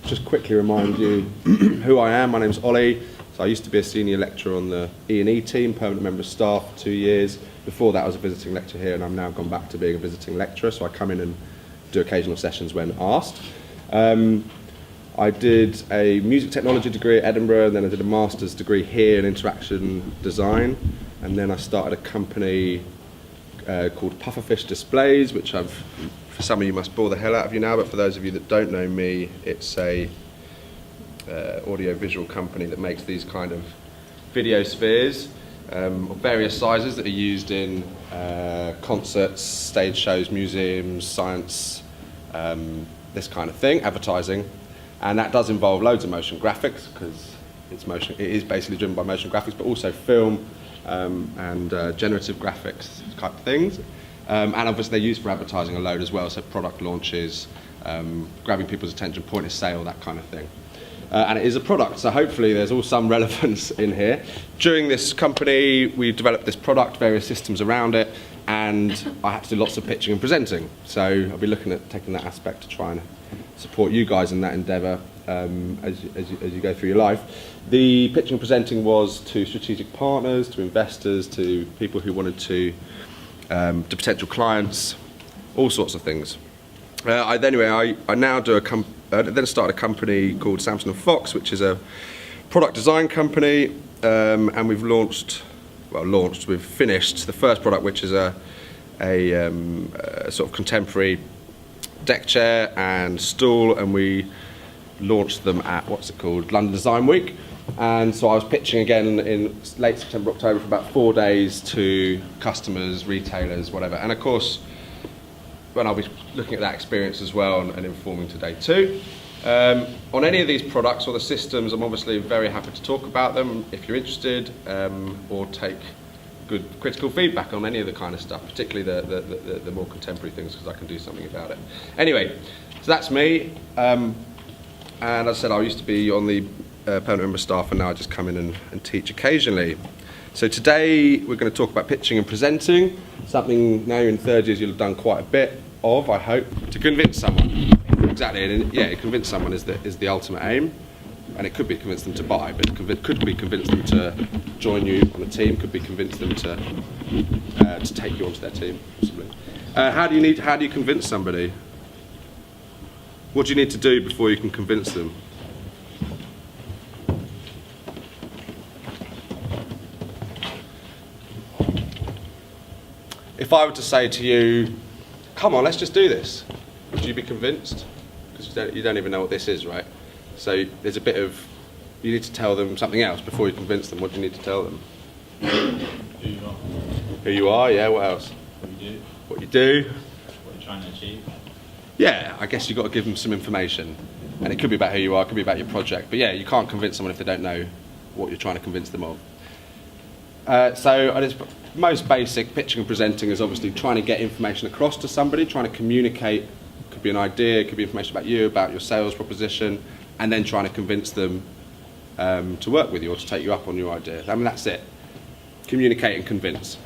just quickly remind you who I am. My name's Ollie. So I used to be a senior lecturer on the E&E team, permanent member of staff for 2 years. Before that I was a visiting lecturer here, and I've now gone back to being a visiting lecturer, so I come in and do occasional sessions when asked. I did a music technology degree at Edinburgh, and then I did a master's degree here in interaction design, and then I started a company called Pufferfish Displays, which for some of you must bore the hell out of you now, but for those of you that don't know me, it's a audio-visual company that makes these kind of video spheres of various sizes that are used in concerts, stage shows, museums, science, this kind of thing, advertising. And that does involve loads of motion graphics, because it is basically driven by motion graphics, but also film and generative graphics type things. And obviously they're used for advertising a load as well, so product launches, grabbing people's attention, point of sale, that kind of thing. And it is a product, so hopefully there's all some relevance in here. During this company, we developed this product, various systems around it, and I had to do lots of pitching and presenting. So I'll be looking at taking that aspect to try and support you guys in that endeavour as you go through your life. The pitching and presenting was to strategic partners, to investors, to people who wanted to potential clients, all sorts of things. I now do then started a company called Samson & Fox, which is a product design company, and we've finished the first product, which is a sort of contemporary deck chair and stool, and we launched them at, London Design Week. And so I was pitching again in late September, October for about 4 days to customers, retailers, whatever. And of course, when I'll be looking at that experience as well and informing today too. On any of these products or the systems, I'm obviously very happy to talk about them if you're interested, or take good critical feedback on any of the kind of stuff, particularly the more contemporary things, because I can do something about it. Anyway, so that's me. And as I said, I used to be on the permanent member of staff, and now I just come in and teach occasionally. So today we're going to talk about pitching and presenting, something now you're in third years you'll have done quite a bit of, I hope, to convince someone. Exactly, and yeah, convince someone is the ultimate aim, and it could be convince them to buy, but it could be convince them to join you on a team, could be convince them to take you onto their team, possibly. How do you convince somebody? What do you need to do before you can convince them? If I were to say to you, come on, let's just do this, would you be convinced? Because you don't even know what this is, right? So there's a bit of, you need to tell them something else before you convince them. What do you need to tell them? Who you are. Who you are, yeah, what else? What you do. What you do. What you're trying to achieve. Yeah, I guess you've got to give them some information. And it could be about who you are, it could be about your project. But yeah, you can't convince someone if they don't know what you're trying to convince them of. So at its most basic, pitching and presenting is obviously trying to get information across to somebody, trying to communicate. It could be an idea, it could be information about you, about your sales proposition, and then trying to convince them to work with you or to take you up on your idea. I mean, that's it. Communicate and convince.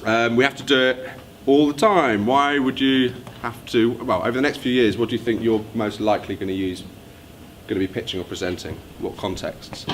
We have to do it all the time. Why would you have to? Well, over the next few years, what do you think you're most likely going to be pitching or presenting? What contexts?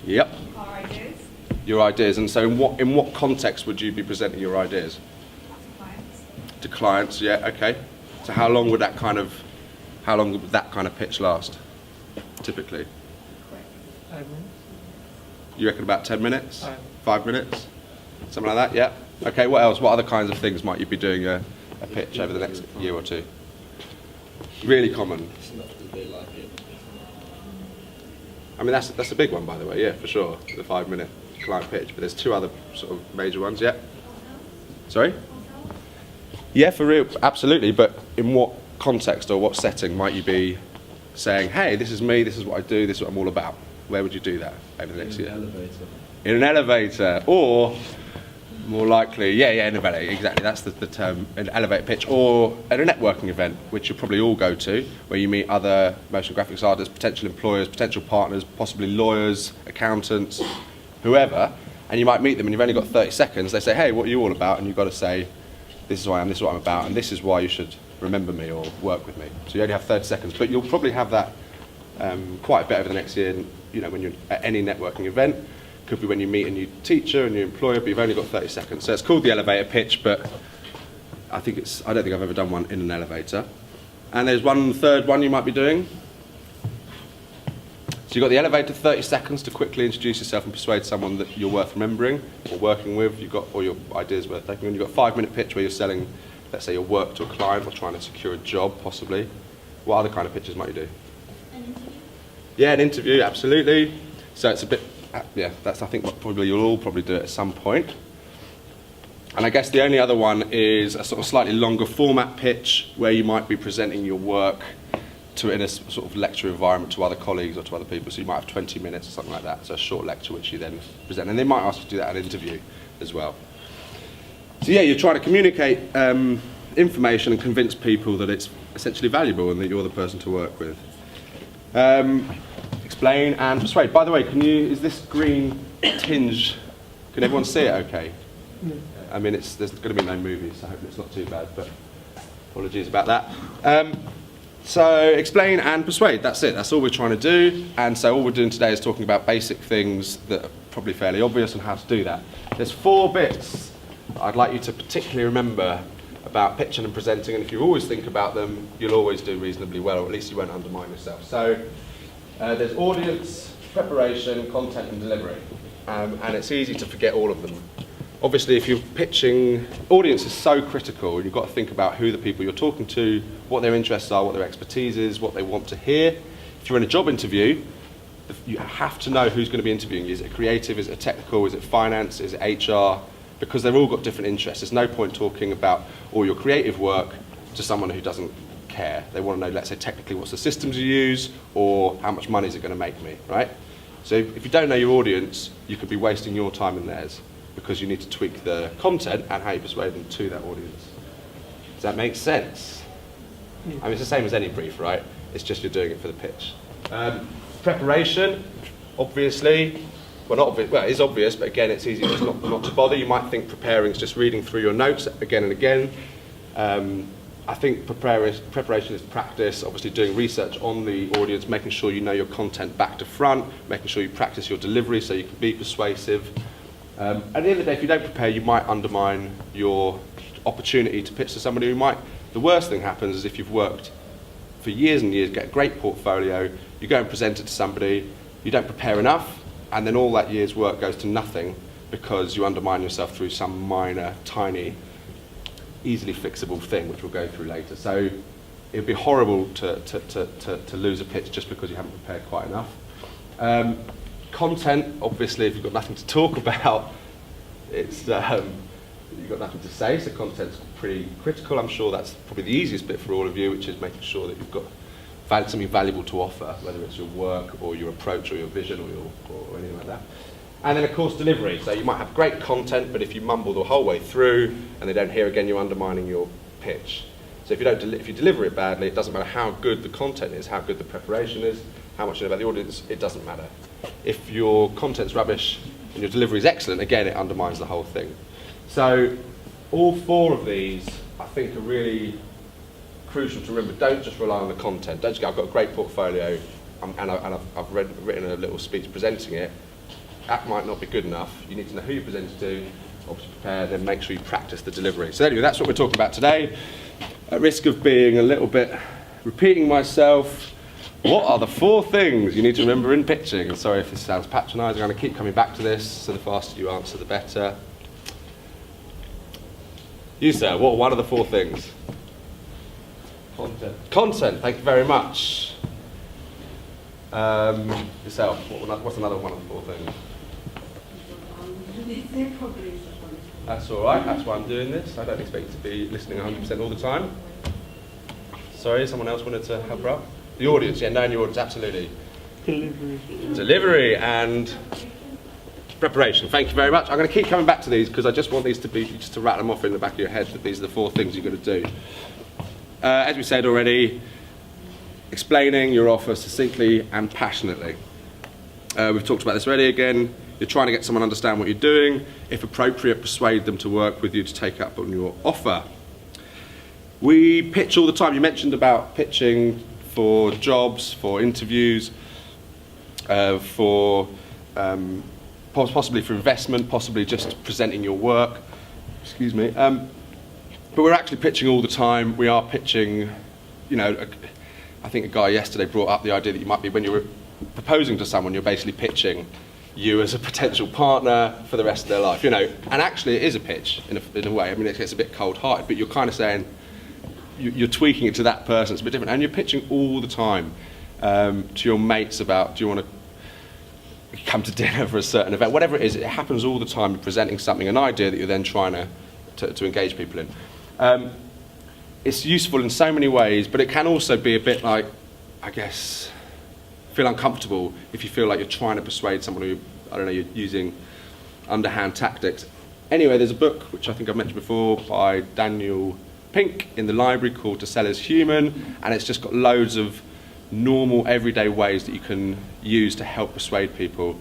Yep. Our ideas. Your ideas. And so in what context would you be presenting your ideas? Clients. To clients, yeah, okay. So how long would that kind of pitch last, typically? Quick. 5 minutes. You reckon about 10 minutes? 5. 5 minutes? Something like that, yeah? Okay, what else? What other kinds of things might you be doing a pitch over the next year or two? Really common. I mean, that's a big one, by the way, yeah, for sure, the 5-minute client pitch, but there's 2 other sort of major ones, yeah? Sorry? Yeah, for real, absolutely, but in what context or what setting might you be saying, hey, this is me, this is what I do, this is what I'm all about? Where would you do that over the next year? In an elevator. In an elevator, or more likely, yeah, in an elevator, exactly, that's the term, an elevator pitch, or at a networking event, which you'll probably all go to, where you meet other motion graphics artists, potential employers, potential partners, possibly lawyers, accountants, whoever, and you might meet them and you've only got 30 seconds, they say, hey, what are you all about? And you've got to say, this is who I am, this is what I'm about, and this is why you should remember me or work with me. So you only have 30 seconds, but you'll probably have that quite a bit over the next year, you know, when you're at any networking event. Could be when you meet a new teacher, a new employer, but you've only got 30 seconds. So it's called the elevator pitch, but I don't think I've ever done one in an elevator. And there's one third one you might be doing. So you've got the elevator, 30 seconds to quickly introduce yourself and persuade someone that you're worth remembering or working with. You've got all your ideas worth taking on. You've got a 5-minute pitch where you're selling, let's say, your work to a client or trying to secure a job, possibly. What other kind of pitches might you do? An interview. Yeah, an interview, absolutely. So it's a bit, yeah, that's I think what probably you'll all probably do it at some point. And I guess the only other one is a sort of slightly longer format pitch where you might be presenting your work in a sort of lecture environment to other colleagues or to other people. So you might have 20 minutes or something like that. So a short lecture which you then present. And they might ask you to do that at an interview as well. So yeah, you're trying to communicate information and convince people that it's essentially valuable and that you're the person to work with. Explain and persuade. By the way, is this green tinge, can everyone see it okay? I mean, there's going to be no movies, so I hope it's not too bad, but apologies about that. So explain and persuade, that's it. That's all we're trying to do. And so all we're doing today is talking about basic things that are probably fairly obvious and how to do that. There's 4 bits I'd like you to particularly remember about pitching and presenting, and if you always think about them, you'll always do reasonably well, or at least you won't undermine yourself. So there's audience, preparation, content and delivery. And it's easy to forget all of them. Obviously, if you're pitching, audience is so critical. You've got to think about who the people you're talking to, what their interests are, what their expertise is, what they want to hear. If you're in a job interview, you have to know who's going to be interviewing you. Is it creative? Is it technical? Is it finance? Is it HR? Because they've all got different interests. There's no point talking about all your creative work to someone who doesn't care. They want to know, let's say, technically what's the systems you use or how much money is it going to make me, right? So if you don't know your audience, you could be wasting your time and theirs, because you need to tweak the content and how you persuade them to that audience. Does that make sense? I mean, it's the same as any brief, right? It's just you're doing it for the pitch. Preparation, obviously. Well, not obvious. Well, it is obvious, but again, it's easy just not to bother. You might think preparing is just reading through your notes again and again. I think preparation is practice, obviously doing research on the audience, making sure you know your content back to front, making sure you practice your delivery so you can be persuasive. At the end of the day, if you don't prepare, you might undermine your opportunity to pitch to somebody who might. The worst thing happens is if you've worked for years and years, get a great portfolio, you go and present it to somebody, you don't prepare enough, and then all that year's work goes to nothing because you undermine yourself through some minor, tiny, easily fixable thing, which we'll go through later. So it would be horrible to lose a pitch just because you haven't prepared quite enough. Content, obviously, if you've got nothing to talk about, you've got nothing to say, so content's pretty critical. I'm sure that's probably the easiest bit for all of you, which is making sure that you've got something valuable to offer, whether it's your work or your approach or your vision or anything like that. And then, of course, delivery. So you might have great content, but if you mumble the whole way through and they don't hear again, you're undermining your pitch. So if you deliver it badly, it doesn't matter how good the content is, how good the preparation is, how much you know about the audience, it doesn't matter. If your content's rubbish and your delivery is excellent, again, it undermines the whole thing. So all 4 of these, I think, are really crucial to remember. Don't just rely on the content. Don't just go, I've got a great portfolio and I've written a little speech presenting it. That might not be good enough. You need to know who you present it to, obviously prepare, then make sure you practice the delivery. So anyway, that's what we're talking about today. At risk of being a little bit repeating myself, what are the 4 things you need to remember in pitching? Sorry if this sounds patronising, I'm going to keep coming back to this, so the faster you answer, the better. You, sir, what are one of the 4 things? Content, thank you very much. Yourself, what's another one of the 4 things? That's all right, that's why I'm doing this. I don't expect you to be listening 100% all the time. Sorry, someone else wanted to help her out? The audience, yeah, knowing your audience, absolutely. Delivery and preparation, thank you very much. I'm going to keep coming back to these because I just want these to be, just to rattle them off in the back of your head, that these are the 4 things you're going to do. As we said already, explaining your offer succinctly and passionately. We've talked about this already again. You're trying to get someone to understand what you're doing. If appropriate, persuade them to work with you to take up on your offer. We pitch all the time. You mentioned about pitching for jobs, for interviews, for possibly for investment, possibly just presenting your work. Excuse me. But we're actually pitching all the time. We are pitching, you know, I think a guy yesterday brought up the idea that you might be, when you're proposing to someone, you're basically pitching you as a potential partner for the rest of their life, you know. And actually it is a pitch in a way. I mean, it gets a bit cold-hearted, but you're kind of saying, you're tweaking it to that person. It's a bit different. And you're pitching all the time to your mates about, do you want to come to dinner for a certain event? Whatever it is, it happens all the time. You're presenting something, an idea that you're then trying to engage people in. It's useful in so many ways, but it can also be a bit like, I guess, feel uncomfortable if you feel like you're trying to persuade someone who, I don't know, you're using underhand tactics. Anyway, there's a book, which I think I've mentioned before, by Daniel Pink in the library called To Sell Is Human, and it's just got loads of normal, everyday ways that you can use to help persuade people.